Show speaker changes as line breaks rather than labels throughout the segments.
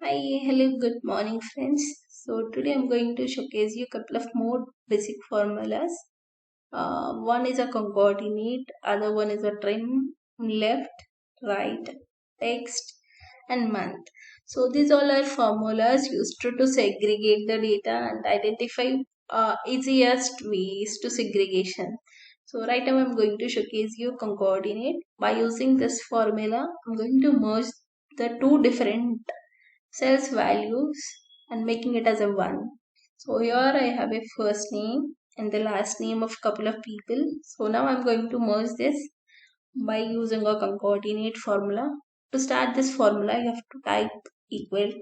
Hi, hello, good morning, friends. So today I'm going to showcase you a couple of more basic formulas. One is a coordinate, other one is a trim, left, right, text, and month. So these all are formulas used to segregate the data and identify easiest ways to segregation. So right now I'm going to showcase you coordinate. By using this formula, I'm going to merge the two different cells values and making it as a 1. So here I have a first name and the last name of couple of people. So now I'm going to merge this by using a concatenate formula. To start this formula, you have to type equal.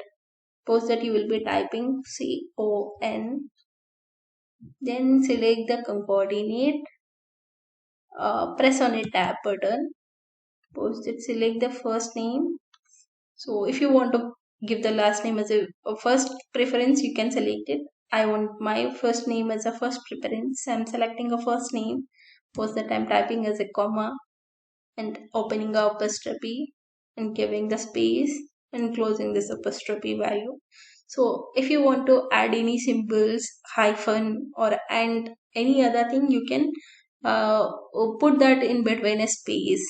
Suppose that you will be typing CON, then select the concatenate, press on a tab button. Suppose that select the first name. So if you want to give the last name as a first preference, you can select it. I want my first name as a first preference. I'm selecting a first name. Suppose that I'm typing as a comma and opening a apostrophe and giving the space and closing this apostrophe value. So if you want to add any symbols, hyphen or and any other thing, you can put that in between a space.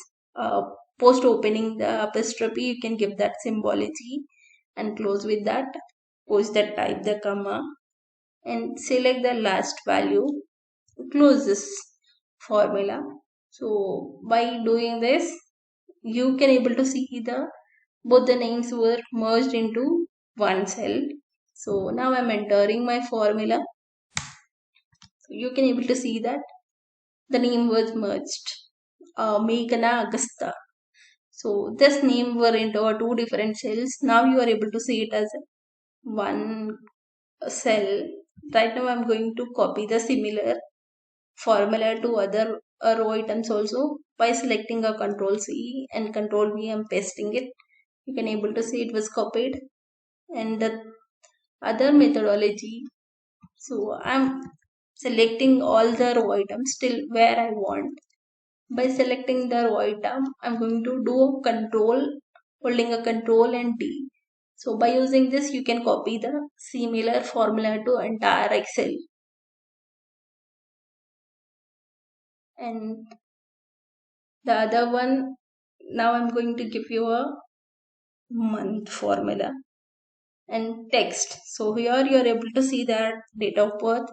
Post opening the apostrophe, you can give that symbology and close with that. Post that type the comma and select the last value. Close this formula. So by doing this, you can able to see the both the names were merged into one cell. So now I'm entering my formula. So you can able to see that the name was merged. Meghana Agastha. So this name were into two different cells. Now you are able to see it as one cell. Right now I'm going to copy the similar formula to other row items also by selecting a control C and control V. I'm pasting it. You can able to see it was copied. And the other methodology, so I'm selecting all the row items till where I want. By selecting the row item, I'm going to do control, holding a control and D. So by using this, you can copy the similar formula to entire Excel. And the other one, now I'm going to give you a month formula and text. So here you are able to see that date of birth.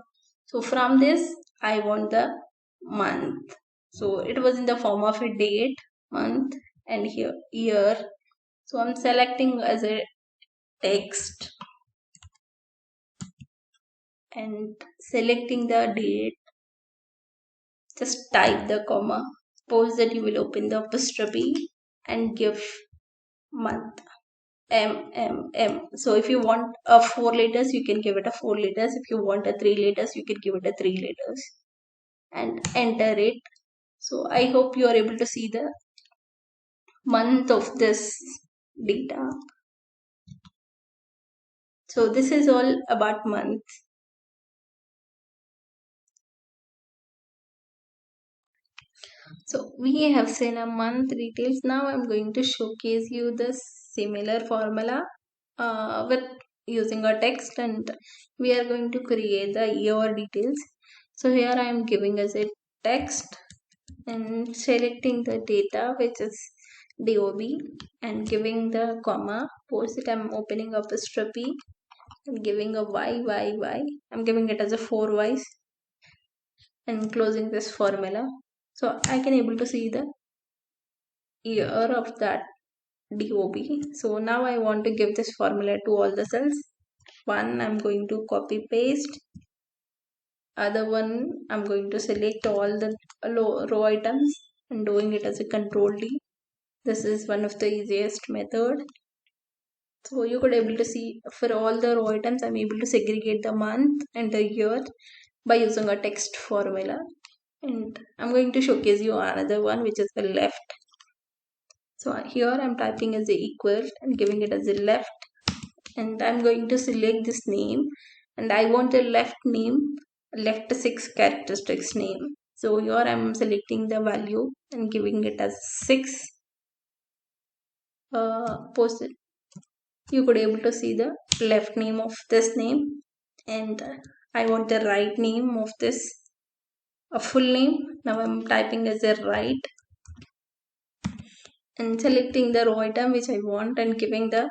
So from this, I want the month. So it was in the form of a date, month, and here year. So I'm selecting as a text and selecting the date. Just type the comma. Suppose that you will open the apostrophe and give month. M. So if you want a 4 letters, you can give it a 4 letters. If you want a 3 letters, you can give it a 3 letters and enter it. So I hope you are able to see the month of this data. So this is all about month. So we have seen a month details. Now I'm going to showcase you the similar formula with using a text, and we are going to create the year details. So here I am giving as a text and selecting the data which is DOB and giving the comma. Post it, I'm opening up a apostrophe and giving a y. I'm giving it as a 4 y's and closing this formula. So I can able to see the year of that DOB. So now I want to give this formula to all the cells. One I'm going to copy paste. Other one I'm going to select all the row items and doing it as a control D. This is one of the easiest method. So you could able to see for all the row items I'm able to segregate the month and the year by using a text formula. And I'm going to showcase you another one which is the left. So here I'm typing as a equal and giving it as a left, and I'm going to select this name and I want a left name, left 6 characteristics name. So here I'm selecting the value and giving it as 6. Post it. you could able to see the left name of this name, and I want the right name of this, a full name. Now I'm typing as a right and selecting the row item which I want and giving the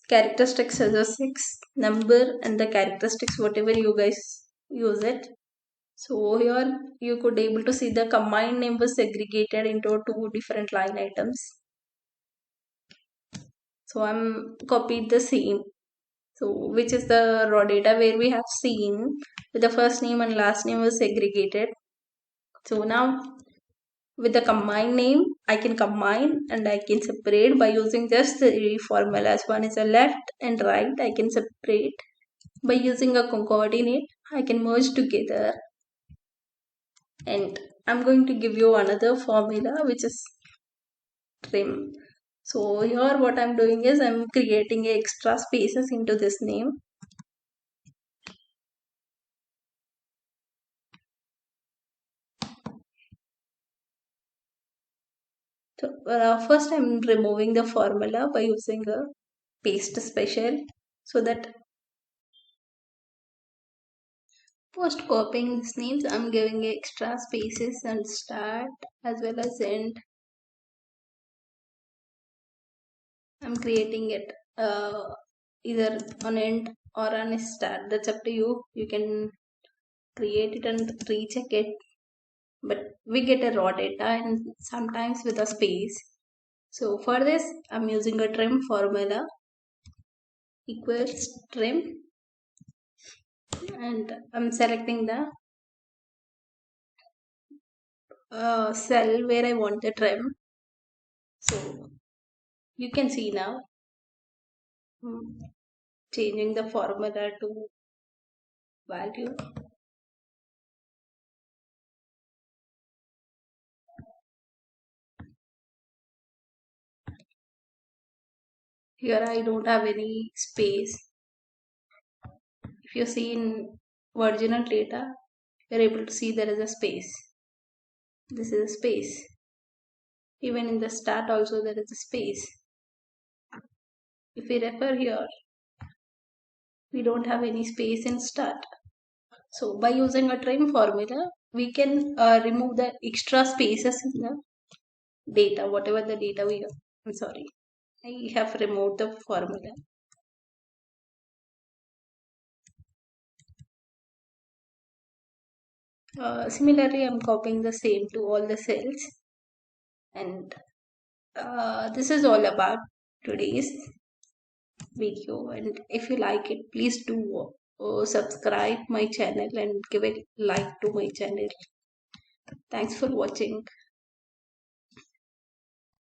characteristics as a 6 number and the characteristics whatever you guys use it. So here you could able to see the combined name was segregated into two different line items. So I'm copied the same. So which is the raw data where we have seen with the first name and last name was segregated. So now with the combined name, I can combine and I can separate by using just three formulas. One is a left and right. I can separate by using a coordinate. I can merge together, and I'm going to give you another formula which is trim. So here what I'm doing is I'm creating extra spaces into this name. So first I'm removing the formula by using a paste special, so that post copying these names I'm giving extra spaces and start as well as end. I'm creating it either on end or on a start. That's up to you. You can create it and recheck it. But we get a raw data and sometimes with a space. So for this, I'm using a trim formula equals trim, and I'm selecting the cell where I want the trim. So you can see now, changing the formula to value. Here I don't have any space. If you see in original data, you're able to see there is a space. This is a space. Even in the start also there is a space. If we refer here, we don't have any space in start. So by using a trim formula, we can remove the extra spaces in the data, whatever the data we have. I'm sorry, I have removed the formula. Similarly, I'm copying the same to all the cells, and this is all about today's video. And if you like it, please do subscribe my channel and give a like to my channel. Thanks for watching.